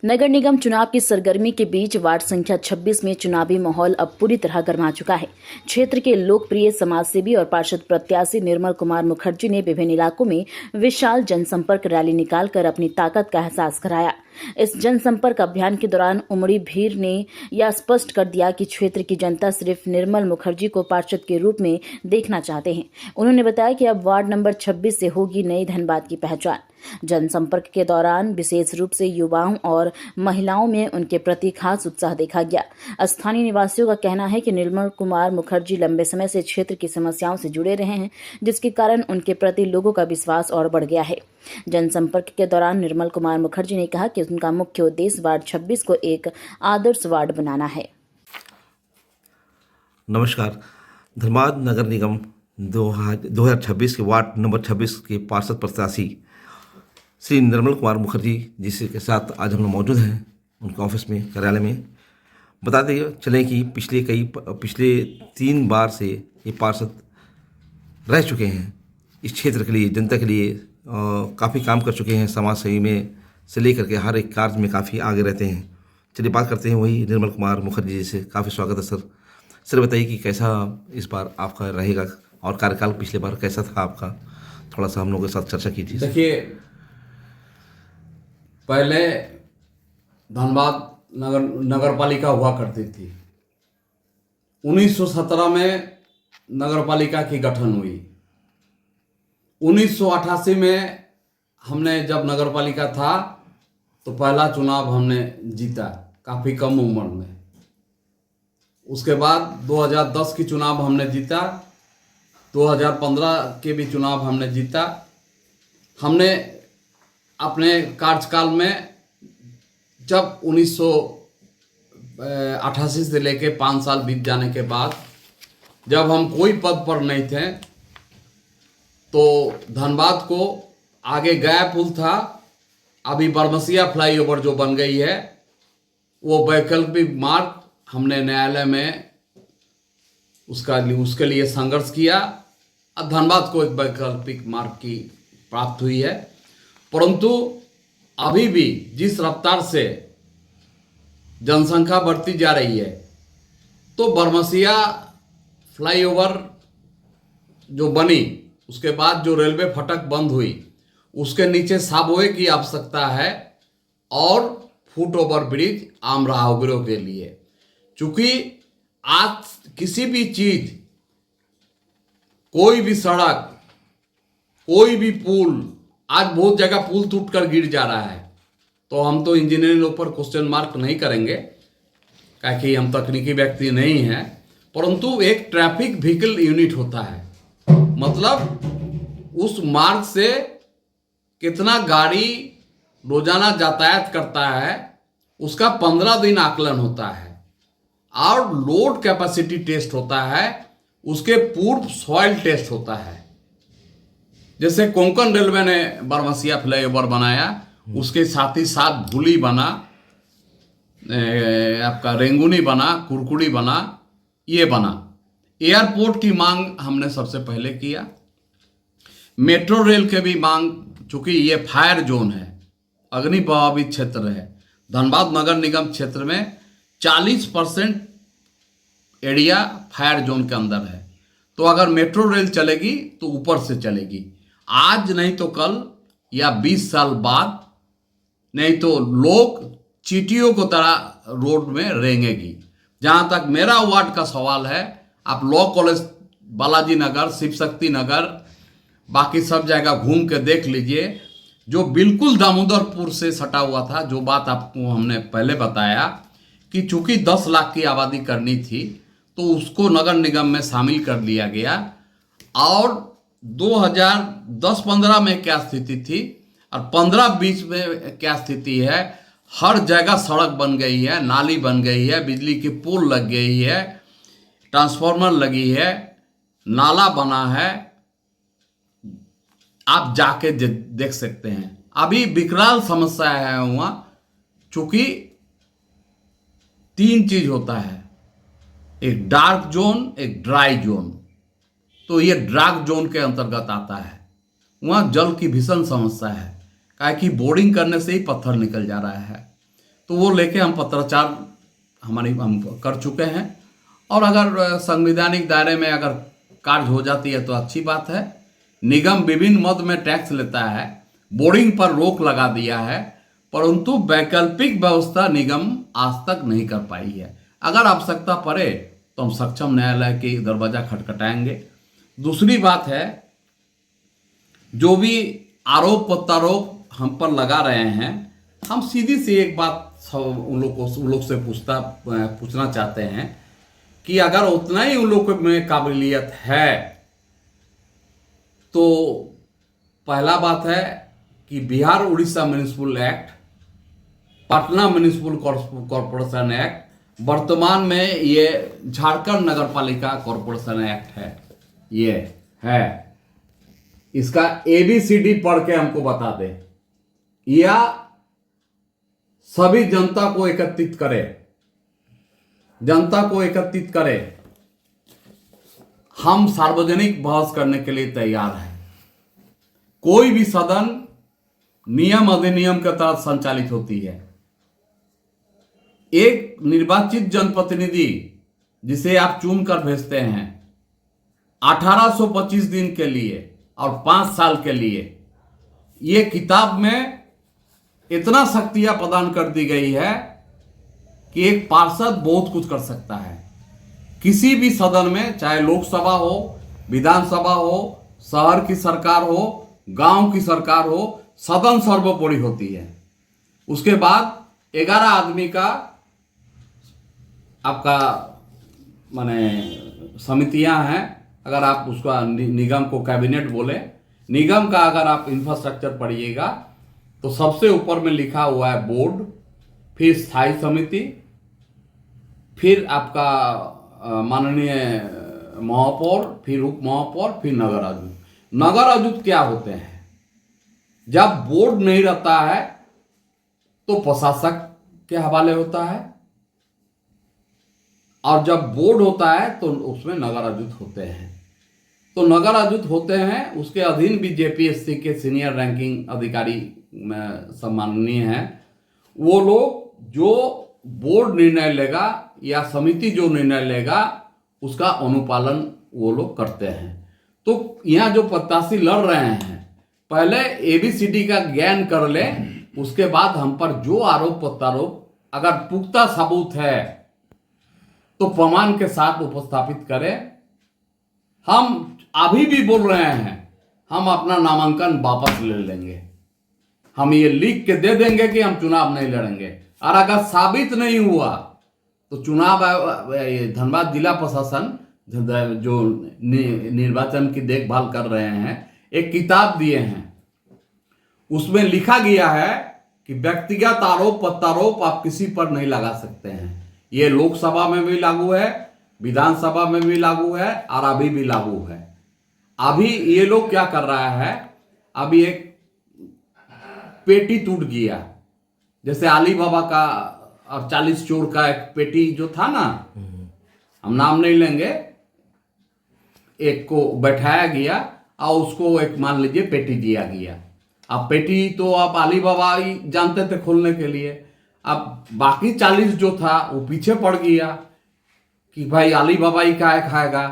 नगर निगम चुनाव की सरगर्मी के बीच वार्ड संख्या 26 में चुनावी माहौल अब पूरी तरह गर्मा चुका है। क्षेत्र के लोकप्रिय समाजसेवी और पार्षद प्रत्याशी निर्मल कुमार मुखर्जी ने विभिन्न इलाकों में विशाल जनसंपर्क रैली निकालकर अपनी ताकत का एहसास कराया। इस जनसंपर्क अभियान के दौरान उमड़ी भीड़ ने यह स्पष्ट कर दिया कि क्षेत्र की जनता सिर्फ निर्मल मुखर्जी को पार्षद के रूप में देखना चाहते हैं। उन्होंने बताया कि अब वार्ड नंबर 26 से होगी नई धनबाद की पहचान। जनसंपर्क के दौरान विशेष रूप से युवाओं और महिलाओं में उनके प्रति खास उत्साह देखा गया। स्थानीय निवासियों का कहना है कि निर्मल कुमार मुखर्जी लंबे समय से क्षेत्र की समस्याओं से जुड़े रहे हैं, जिसके कारण उनके प्रति लोगों का विश्वास और बढ़ गया है। जनसंपर्क के दौरान निर्मल कुमार मुखर्जी ने कहा कि उनका मुख्य उद्देश्य वार्ड 26 को एक आदर्श वार्ड बनाना है। नमस्कार। धनबाद नगर निगम 2026 के वार्ड नंबर 26 के पार्षद प्रत्याशी श्री निर्मल कुमार मुखर्जी जी से के साथ आज हम लोग मौजूद हैं उनके ऑफिस में, कार्यालय में। बताते चलें कि पिछले 3 बार से ये पार्षद रह चुके हैं। इस क्षेत्र के लिए, जनता के लिए काफ़ी काम कर चुके हैं। समाज सेवी में से लेकर के हर एक कार्य में काफ़ी आगे रहते हैं। चलिए बात करते हैं वही निर्मल कुमार मुखर्जी जी से। काफ़ी स्वागत है सर। सर बताइए कि कैसा इस बार आपका रहेगा और कार्यकाल पिछले बार कैसा था आपका, थोड़ा सा हम लोगों के साथ चर्चा कीजिए। देखिए, पहले धनबाद नगर पालिका हुआ करती थी। 1917 में नगर पालिका की गठन हुई। 1988 में हमने जब नगर पालिका था तो पहला चुनाव हमने जीता, काफ़ी कम उम्र में। उसके बाद 2010 की चुनाव हमने जीता, 2015 के भी चुनाव हमने जीता। हमने अपने कार्यकाल में जब 1988 से लेके 5 साल बीत जाने के बाद जब हम कोई पद पर नहीं थे तो धनबाद को आगे गया पुल था, अभी बरमसिया फ्लाईओवर जो बन गई है, वो वैकल्पिक मार्ग हमने न्यायालय में उसके लिए संघर्ष किया। अब धनबाद को एक वैकल्पिक मार्ग की प्राप्त हुई है। परंतु अभी भी जिस रफ्तार से जनसंख्या बढ़ती जा रही है तो बरमसिया फ्लाईओवर जो बनी, उसके बाद जो रेलवे फाटक बंद हुई, उसके नीचे सबवे की आवश्यकता है और फुट ओवर ब्रिज आम राहगीरों के लिए। चूंकि आज किसी भी चीज, कोई भी सड़क, कोई भी पुल, आज बहुत जगह पुल टूट कर गिर जा रहा है, तो हम तो इंजीनियरिंग ऊपर क्वेश्चन मार्क नहीं करेंगे क्योंकि हम तकनीकी व्यक्ति नहीं हैं। परंतु एक ट्रैफिक व्हीकल यूनिट होता है, मतलब उस मार्ग से कितना गाड़ी रोजाना यातायात करता है उसका 15 दिन आकलन होता है और लोड कैपेसिटी टेस्ट होता है, उसके पूर्व सॉइल टेस्ट होता है। जैसे कोंकण रेलवे ने बरमसिया फ्लाईओवर बनाया, उसके साथ ही साथ धुली बना, आपका रेंगुनी बना, कुरकुड़ी बना, ये बना। एयरपोर्ट की मांग हमने सबसे पहले किया। मेट्रो रेल के भी मांग, चूंकि ये फायर जोन है, अग्नि प्रभावित क्षेत्र है। धनबाद नगर निगम क्षेत्र में 40% एरिया फायर जोन के अंदर है, तो अगर मेट्रो रेल चलेगी तो ऊपर से चलेगी। आज नहीं तो कल या 20 साल बाद, नहीं तो लोग चींटियों को तरह रोड में रेंगेगी। जहां तक मेरा वार्ड का सवाल है, आप लॉ कॉलेज, बालाजी नगर, शिव शक्ति नगर, बाकी सब जगह घूम के देख लीजिए, जो बिल्कुल दामोदरपुर से सटा हुआ था। जो बात आपको हमने पहले बताया कि चूंकि 10 लाख की आबादी करनी थी तो उसको नगर निगम में शामिल कर लिया गया। और 2010-15 में क्या स्थिति थी और 15-20 में क्या स्थिति है, हर जगह सड़क बन गई है, नाली बन गई है, बिजली की पोल लग गई है, ट्रांसफार्मर लगी है, नाला बना है, आप जाके देख सकते हैं। अभी विकराल समस्या है वहां, चूंकि 3 चीज होता है, एक डार्क जोन, एक ड्राई जोन। तो ये डार्क जोन के अंतर्गत आता है। वहां जल की भीषण समस्या है, काहे कि बोरिंग करने से ही पत्थर निकल जा रहा है। तो वो लेके हम पत्राचार हम कर चुके हैं। और अगर संवैधानिक दायरे में अगर कार्य हो जाती है तो अच्छी बात है। निगम विभिन्न मद में टैक्स लेता है, बोर्डिंग पर रोक लगा दिया है, परंतु वैकल्पिक व्यवस्था निगम आज तक नहीं कर पाई है। अगर आवश्यकता पड़े तो हम सक्षम न्यायालय के दरवाजा खटखटाएंगे। दूसरी बात है, जो भी आरोप प्रत्यारोप हम पर लगा रहे हैं, हम सीधी सी एक बात उन लोग से पूछना चाहते हैं कि अगर उतना ही उन लोग में काबिलियत है तो पहला बात है कि Bihar Orissa municipal act, Patna municipal corporation act, वर्तमान में ये झारखंड नगर पालिका कॉरपोरेशन एक्ट है, ये है, इसका ABCD पढ़ के हमको बता दे, या सभी जनता को एकत्रित करे, जनता को एकत्रित करे। हम सार्वजनिक बहस करने के लिए तैयार हैं। कोई भी सदन नियम अधिनियम के तहत संचालित होती है। एक निर्वाचित जनप्रतिनिधि जिसे आप चुन कर भेजते हैं 1825 दिन के लिए और 5 साल के लिए, ये किताब में इतना शक्तियां प्रदान कर दी गई है कि एक पार्षद बहुत कुछ कर सकता है। किसी भी सदन में, चाहे लोकसभा हो, विधानसभा हो, शहर की सरकार हो, गांव की सरकार हो, सदन सर्वोपरि होती है। उसके बाद 11 आदमी का आपका माने समितियां हैं। अगर आप उसका निगम को कैबिनेट बोले, निगम का अगर आप इंफ्रास्ट्रक्चर पढ़िएगा तो सबसे ऊपर में लिखा हुआ है बोर्ड, फिर स्थायी समिति, फिर आपका माननीय महापौर, फिर उप महापौर, फिर नगर आयुक्त। नगर आयुक्त क्या होते हैं? जब बोर्ड नहीं रहता है तो प्रशासक के हवाले होता है, और जब बोर्ड होता है तो उसमें नगर आयुक्त होते हैं। तो नगर आयुक्त होते हैं, उसके अधीन भी JPSC के सीनियर रैंकिंग अधिकारी सम्माननीय हैं। वो लोग जो बोर्ड निर्णय लेगा या समिति जो निर्णय लेगा उसका अनुपालन वो लोग करते हैं। तो यहाँ जो प्रत्याशी लड़ रहे हैं, पहले ABCD का ज्ञान कर ले, उसके बाद हम पर जो आरोप प्रत्यारोप अगर पुख्ता सबूत है तो प्रमाण के साथ उपस्थापित करें। हम अभी भी बोल रहे हैं, हम अपना नामांकन वापस ले लेंगे। हम ये लिख के दे देंगे कि हम चुनाव नहीं लड़ेंगे, और अगर साबित नहीं हुआ तो चुनाव धनबाद जिला प्रशासन जो निर्वाचन की देखभाल कर रहे हैं, एक किताब दिए हैं, उसमें लिखा गया है कि व्यक्तिगत आरोप प्रत्यारोप आप किसी पर नहीं लगा सकते हैं। ये लोकसभा में भी लागू है, विधानसभा में भी लागू है, और अभी भी लागू है। अभी ये लोग क्या कर रहा है, अभी एक पेटी टूट गया, जैसे अली बाबा का और 40 चोर का एक पेटी जो था ना, हम नाम नहीं लेंगे, एक को बैठाया गया और उसको एक मान लीजिए पेटी दिया गया। अब पेटी तो आप अली बाबा ही जानते थे खोलने के लिए, अब बाकी 40 जो था वो पीछे पड़ गया कि भाई अली बाबा ही काहे खाएगा,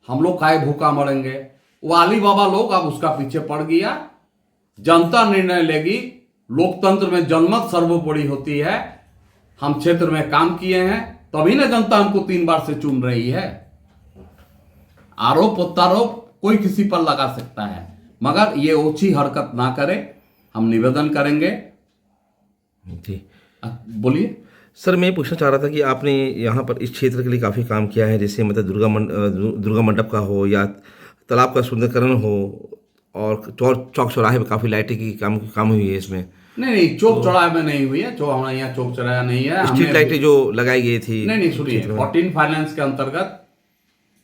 हम लोग काहे भूखा मरेंगे। वो अली बाबा लोग अब उसका पीछे पड़ गया। जनता निर्णय लेगी, लोकतंत्र में जनमत सर्वोपरि होती है। हम क्षेत्र में काम किए हैं, तभी ना जनता हमको 3 बार से चुन रही है। आरोप प्रत्यारोप कोई किसी पर लगा सकता है, मगर ये ओछी हरकत ना करे, हम निवेदन करेंगे। जी बोलिए सर, मैं पूछना चाह रहा था कि आपने यहाँ पर इस क्षेत्र के लिए काफ़ी काम किया है, जैसे मतलब दुर्गा मंडप का हो या तालाब का सुंदरीकरण हो, और चौक चौराहे में काफ़ी लाइटें की काम हुई है इसमें। नहीं, चौक चौराहे में नहीं हुई है, हमारे यहाँ चौक चौराहा नहीं है। स्ट्रीट लाइटें जो लगाई गई थी, नहीं सुनिए, 14 फाइनेंस के अंतर्गत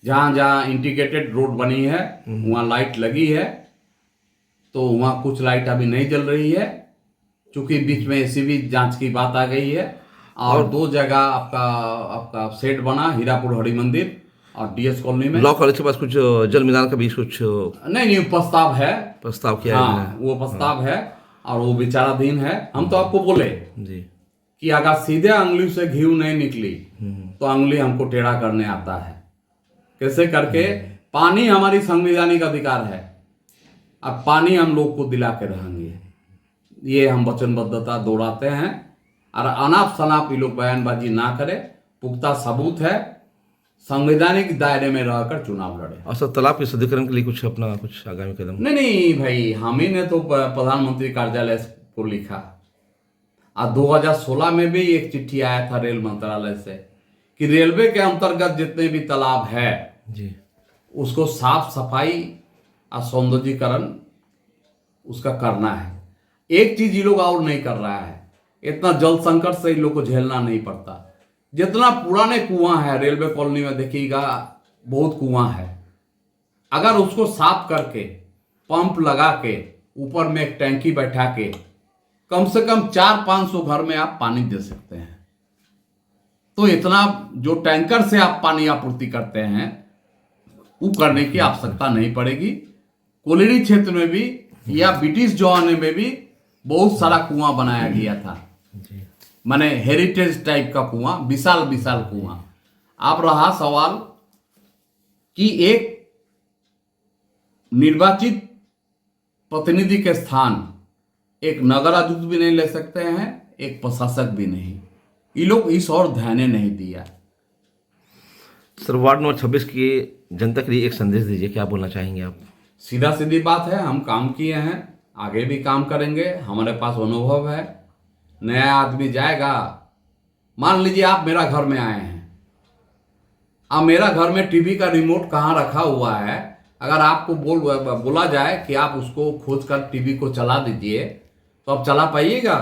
जहाँ जहाँ इंटीग्रेटेड रोड बनी है वहाँ लाइट लगी है, तो वहाँ कुछ लाइट अभी नहीं जल रही है, चूंकि बीच में ACB जांच की बात आ गई है। और 2 जगह आपका सेट बना, हीरापुर हरि मंदिर और DS कॉलोनी में। लॉ कॉलेज के पास कुछ जल मैदान का भी कुछ नहीं प्रस्ताव है, प्रस्ताव किया है, वो प्रस्ताव है और वो विचाराधीन है। हम तो आपको बोले जी कि अगर सीधे उंगली से घी नहीं निकली तो उंगली हमको टेढ़ा करने आता है। कैसे करके? पानी हमारी संवैधानिक अधिकार है, अब पानी हम लोग को दिला के रहेंगे, ये हम वचनबद्धता दोहराते हैं। और अनाप शनाप ये लोग बयानबाजी ना करें, पुख्ता सबूत है, संवैधानिक दायरे में रहकर चुनाव लड़े। और सर तालाब के शुद्धिकरण के लिए कुछ अपना कुछ आगामी कदम? नहीं भाई, हम ही ने तो प्रधानमंत्री कार्यालय को लिखा, और 2016 में भी एक चिट्ठी आया था रेल मंत्रालय से कि रेलवे के अंतर्गत जितने भी तालाब है जी, उसको साफ सफाई और सौंदर्यीकरण उसका करना है। एक चीज ये लोग और नहीं कर रहा है, इतना जल संकट से इन लोग को झेलना नहीं पड़ता। जितना पुराने कुआं है रेलवे कॉलोनी में देखिएगा, बहुत कुआं है, अगर उसको साफ करके पंप लगा के ऊपर में एक टैंकी बैठा के कम से कम 400-500 घर में आप पानी दे सकते हैं। तो इतना जो टैंकर से आप पानी आपूर्ति करते हैं वो करने की आवश्यकता नहीं पड़ेगी। कोलिरी क्षेत्र में भी या ब्रिटिश जमाने में भी बहुत सारा कुआं बनाया गया था, माने हेरिटेज टाइप का कुआं, विशाल विशाल कुआं। अब रहा सवाल कि एक निर्वाचित प्रतिनिधि के स्थान एक नगर आयुक्त भी नहीं ले सकते हैं, एक प्रशासक भी नहीं। ये लोग इस और ध्यान नहीं दिया। सर वार्ड नंबर 26 की जनता के लिए एक संदेश दीजिए, क्या बोलना चाहेंगे आप? सीधा सीधी बात है, हम काम किए हैं, आगे भी काम करेंगे, हमारे पास अनुभव है। नया आदमी जाएगा, मान लीजिए आप मेरा घर में आए हैं, अब मेरा घर में टीवी का रिमोट कहाँ रखा हुआ है, अगर आपको बोला जाए कि आप उसको खोज कर टीवी को चला दीजिए तो आप चला पाइएगा?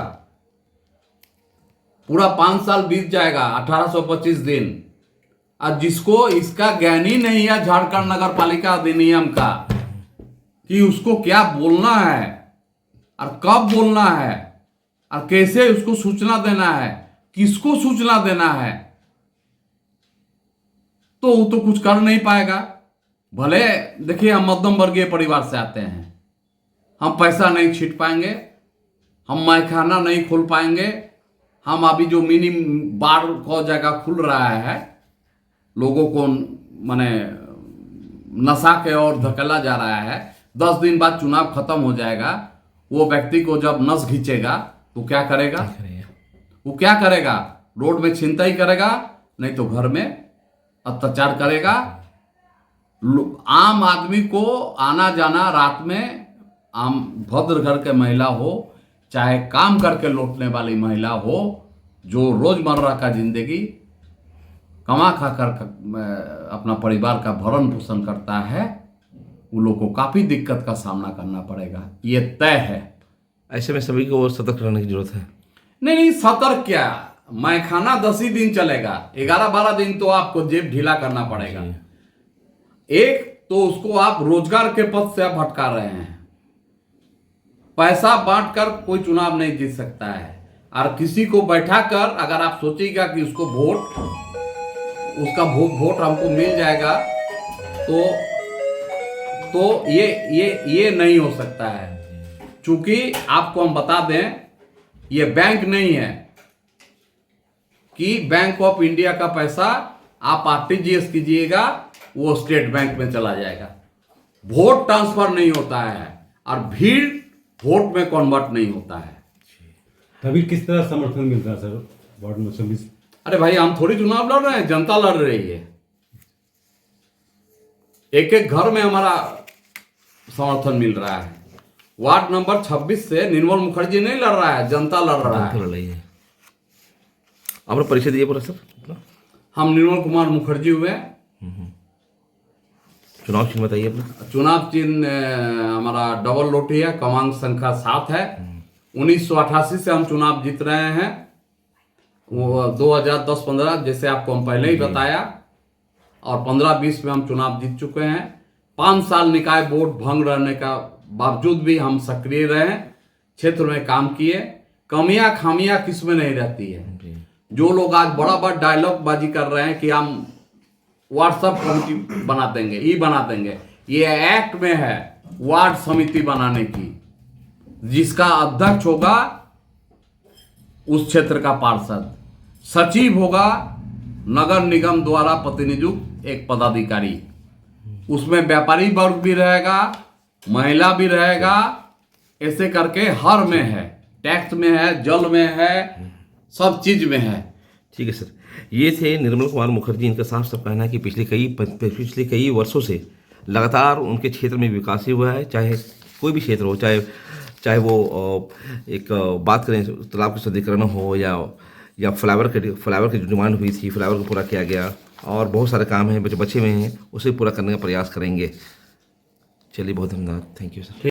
पूरा 5 साल बीत जाएगा, 1825 दिन। और जिसको इसका ज्ञान ही नहीं है झारखंड नगर पालिका अधिनियम का कि उसको क्या बोलना है और कब बोलना है और कैसे उसको सूचना देना है, किसको सूचना देना है, तो वो तो कुछ कर नहीं पाएगा। भले देखिए, हम मध्यम वर्गीय परिवार से आते हैं, हम पैसा नहीं छीट पाएंगे, हम मैखाना नहीं खोल पाएंगे, हम अभी जो मिनी बार को जगह खुल रहा है, लोगों को माने नशा के ओर धकेला जा रहा है, 10 दिन बाद चुनाव खत्म हो जाएगा, वो व्यक्ति को जब नस खींचेगा तो क्या करेगा? वो क्या करेगा? रोड में छिनताई करेगा, नहीं तो घर में अत्याचार करेगा। आम आदमी को आना जाना रात में, आम भद्र घर के महिला हो चाहे काम करके लौटने वाली महिला हो, जो रोजमर्रा का जिंदगी कमा खाकर अपना परिवार का भरण पोषण करता है, उन लोगों को काफी दिक्कत का सामना करना पड़ेगा, ये तय है। ऐसे में सभी को सतर्क रहने की जरूरत है। नहीं, सतर्क क्या, मैखाना 10 ही दिन चलेगा, 11-12 दिन तो आपको जेब ढीला करना पड़ेगा। एक तो उसको आप रोजगार के पद से आप भटका रहे हैं, पैसा बांटकर कोई चुनाव नहीं जीत सकता है। और किसी को बैठाकर अगर आप सोचिएगा कि उसको उसका वोट हमको मिल जाएगा, तो ये नहीं हो सकता है। चूंकि आपको हम बता दें, ये बैंक नहीं है कि बैंक ऑफ इंडिया का पैसा आप आरटीजीएस कीजिएगा वो स्टेट बैंक में चला जाएगा। वोट ट्रांसफर नहीं होता है और भीड़ वोट में कन्वर्ट नहीं होता है। तभी किस तरह समर्थन मिलता है सर वार्ड नंबर 26? अरे भाई, हम थोड़ी चुनाव लड़ रहे हैं, जनता लड़ रही है। एक एक घर में हमारा समर्थन मिल रहा है। वार्ड नंबर 26 से निर्मल मुखर्जी नहीं लड़ रहा है, जनता लड़ रहा है। अपना परिचय दिए पूरा सर। हम निर्मल कुमार मुखर्जी हुए। चुनाव चिन्ह बताइए अपना। चुनाव चिन्ह हमारा डबल रोटी है, क्रमांक संख्या 7 है। 1988 से हम चुनाव जीत रहे हैं, वो 2010-15 जैसे आपको हम पहले ही बताया, और 15-20 में हम चुनाव जीत चुके हैं। 5 साल निकाय वोट भंग रहने का बावजूद भी हम सक्रिय रहे, क्षेत्र में काम किए। कमियां खामियां किसमें नहीं रहती है। जो लोग आज बड़ा डायलॉग बाजी कर रहे हैं कि हम व्हाट्सएप कमेटी बना देंगे, ये बना देंगे, ये एक्ट में है वार्ड समिति बनाने की, जिसका अध्यक्ष होगा उस क्षेत्र का पार्षद। सचिव होगा नगर निगम द्वारा प्रतिनियुक्त एक पदाधिकारी। उसमें व्यापारी वर्ग भी रहेगा, महिला भी रहेगा, ऐसे करके हर में है, टैक्स में है, जल में है, सब चीज में है। ठीक है सर, ये थे निर्मल कुमार मुखर्जी। इनका साफ साफ कहना है कि पिछले कई वर्षों से लगातार उनके क्षेत्र में विकास ही हुआ है, चाहे कोई भी क्षेत्र हो, चाहे वो एक बात करें तालाब के शुद्धिकरण हो या फ्लाइओवर की जो डिमांड हुई थी, फ्लाइओवर को पूरा किया गया, और बहुत सारे काम हैं जो बचे हुए हैं, उसे पूरा करने का प्रयास करेंगे। चलिए, बहुत धन्यवाद, थैंक यू सर।